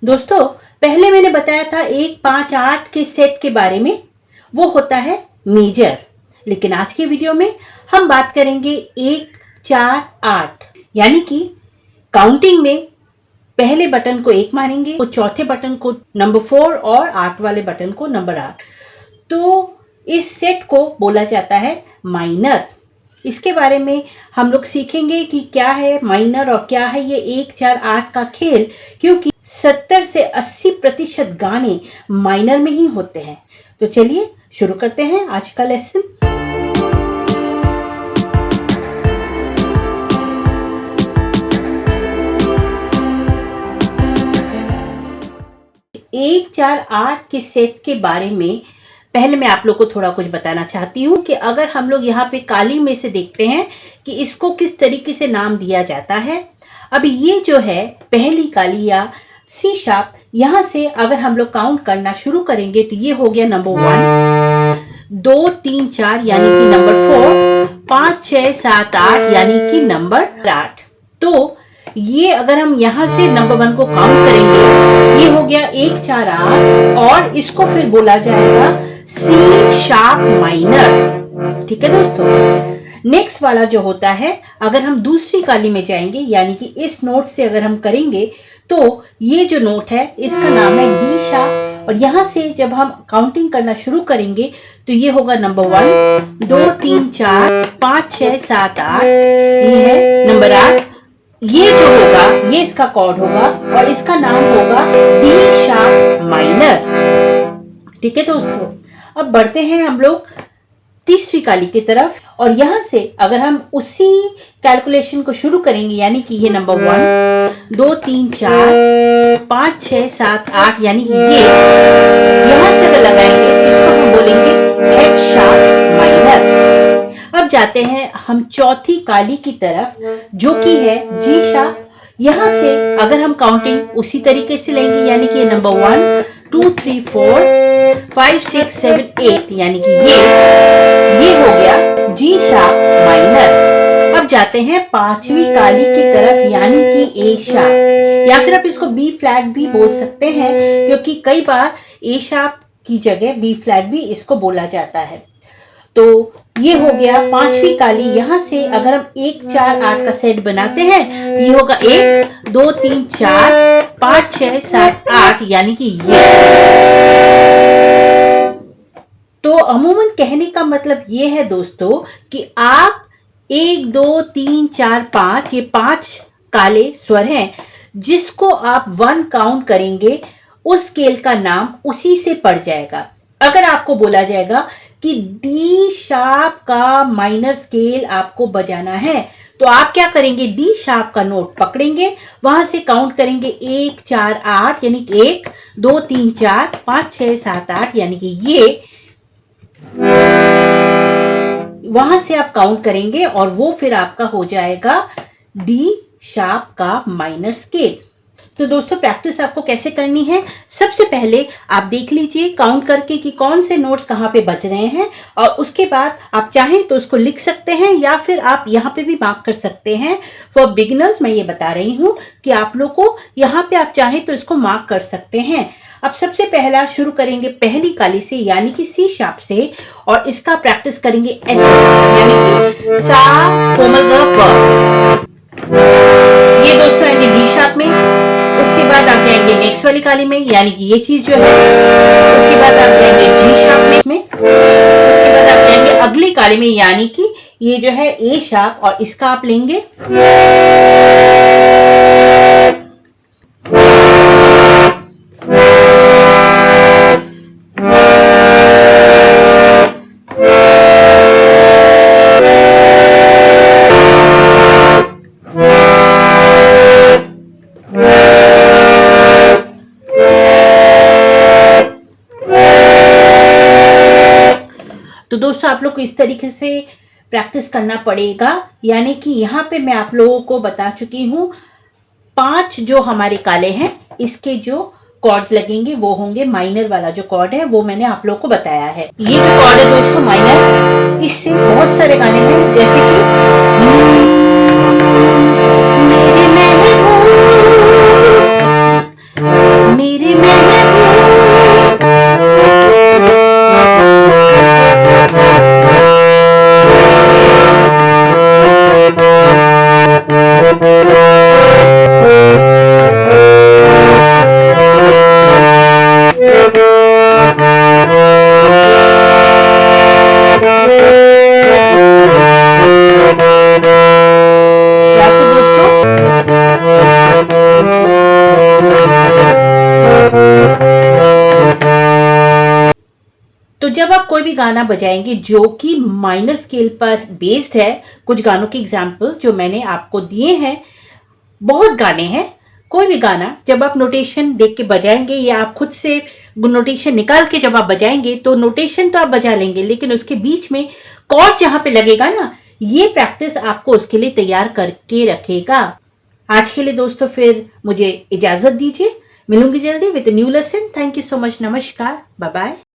दोस्तों, पहले मैंने बताया था 1, 5, 8 के सेट के बारे में, वो होता है मेजर। लेकिन आज के वीडियो में हम बात करेंगे 1, 4, 8, यानी कि काउंटिंग में पहले बटन को 1 मानेंगे, तो चौथे बटन को नंबर 4 और 8 वाले बटन को नंबर 8। तो इस सेट को बोला जाता है माइनर। इसके बारे में हम लोग सीखेंगे कि क्या है माइनर और क्या है ये 1, 4, 8 का खेल, क्योंकि 70 से 80% गाने माइनर में ही होते हैं। तो चलिए शुरू करते हैं आज का लेसन। एक, 4, 8 के सेट के बारे में पहले मैं आप लोग को थोड़ा कुछ बताना चाहती हूँ कि अगर हम लोग यहाँ पे काली में से देखते हैं कि इसको किस तरीके से नाम दिया जाता है। अब ये जो है पहली काली या सी शार्प, यहाँ से अगर हम लोग काउंट करना शुरू करेंगे तो ये हो गया नंबर 1, 2, 3, 4 यानी कि नंबर 4, 5, 6, 7, 8 यानी कि नंबर 8। तो ये अगर हम यहाँ से नंबर 1 को काउंट करेंगे, ये हो गया 1, 4, 8 और इसको फिर बोला जाएगा सी शार्प माइनर। ठीक है दोस्तों, नेक्स्ट वाला जो होता है, अगर हम दूसरी काली में जाएंगे यानी कि इस नोट से अगर हम करेंगे तो ये जो नोट है इसका नाम है डी शार्प। और यहाँ से जब हम काउंटिंग करना शुरू करेंगे तो ये होगा नंबर 1, 2, 3, 4, 5, 6, 7, 8, ये है नंबर 8। ये जो होगा ये इसका कॉर्ड होगा और इसका नाम होगा डी शार्प माइनर। ठीक है दोस्तों, अब बढ़ते हैं हम लोग तीसरी काली की तरफ। और यहाँ से अगर हम उसी कैलकुलेशन को शुरू करेंगे यानी कि ये नंबर 1, 2, 3, 4, 5, 6, 7, 8 यानी कि ये यहाँ से अगर लगाएंगे इसको हम बोलेंगे एफ शार्प माइनर। अब जाते हैं हम चौथी काली की तरफ जो कि है जी शार्प। यहाँ से अगर हम काउंटिंग उसी तरीके से लेंगे यानी कि नंबर 1, 2, 3, 4, 5, 6, 7, 8 यानी कि ये हो गया जी शार्प माइनर। अब जाते हैं पांचवी काली की तरफ यानी कि ए शार्प, या फिर आप इसको बी फ्लैट भी बोल सकते हैं क्योंकि कई बार ए शार्प की जगह बी फ्लैट भी इसको बोला जाता है। तो ये हो गया पांचवी काली। यहाँ से अगर हम 1, 4, 8 का सेट बनाते हैं ये होगा 1, 2, 3, 4, 5, 6, 7, 8 यानी कि ये। तो अमूमन कहने का मतलब ये है दोस्तों कि आप 1, 2, 3, 4, 5 ये 5 काले स्वर हैं, जिसको आप 1 काउंट करेंगे उस स्केल का नाम उसी से पड़ जाएगा। अगर आपको बोला जाएगा कि डी शार्प का माइनर स्केल आपको बजाना है तो आप क्या करेंगे, डी शार्प का नोट पकड़ेंगे, वहां से काउंट करेंगे 1, 4, 8 यानी कि 1, 2, 3, 4, 5, 6, 7, 8 यानी कि ये, वहां से आप काउंट करेंगे और वो फिर आपका हो जाएगा डी शार्प का माइनर स्केल। तो दोस्तों प्रैक्टिस आपको कैसे करनी है, सबसे पहले आप देख लीजिए काउंट करके कि कौन से नोट्स कहाँ पे बज रहे हैं, और उसके बाद आप चाहें तो उसको लिख सकते हैं या फिर आप यहाँ पे भी मार्क कर सकते हैं। फॉर बिगिनर्स मैं ये बता रही हूँ कि आप लोग को यहाँ पे आप चाहें तो इसको मार्क कर सकते हैं। अब सबसे पहला शुरू करेंगे पहली काली से यानी कि सी शार्प से, और इसका प्रैक्टिस करेंगे ऐसे यानी कि सा कोमल ग प। ये दोस्तों आएंगे डी शार्प में। उसके बाद आप जाएंगे नेक्स्ट वाली काली में यानी कि ये चीज जो है। उसके बाद आप जाएंगे जी शार्प में। उसके बाद आप जाएंगे अगली काली में यानी कि ये जो है ए शार्प, और इसका आप लेंगे तो दोस्तों आप लोग को इस तरीके से प्रैक्टिस करना पड़ेगा। यानी कि यहाँ पे मैं आप लोगों को बता चुकी हूँ 5 जो हमारे काले हैं इसके जो कॉर्ड्स लगेंगे वो होंगे, माइनर वाला जो कॉर्ड है वो मैंने आप लोगों को बताया है। ये जो कॉर्ड है दोस्तों माइनर, इससे बहुत सारे गाने हैं जैसे कि मेरे महबूब। याद है दोस्तों? तो जब आप कोई भी गाना बजाएंगे जो कि माइनर स्केल पर बेस्ड है, कुछ गानों के एग्जाम्पल जो मैंने आपको दिए हैं, बहुत गाने हैं, कोई भी गाना जब आप नोटेशन देख के बजाएंगे या आप खुद से नोटेशन निकाल के जब आप बजाएंगे तो नोटेशन तो आप बजा लेंगे, लेकिन उसके बीच में कॉर्ड जहां पे लगेगा ना, ये प्रैक्टिस आपको उसके लिए तैयार करके रखेगा। आज के लिए दोस्तों फिर मुझे इजाजत दीजिए, मिलूंगी जल्दी with new lesson. Thank you so much, नमस्कार, बाय बाय।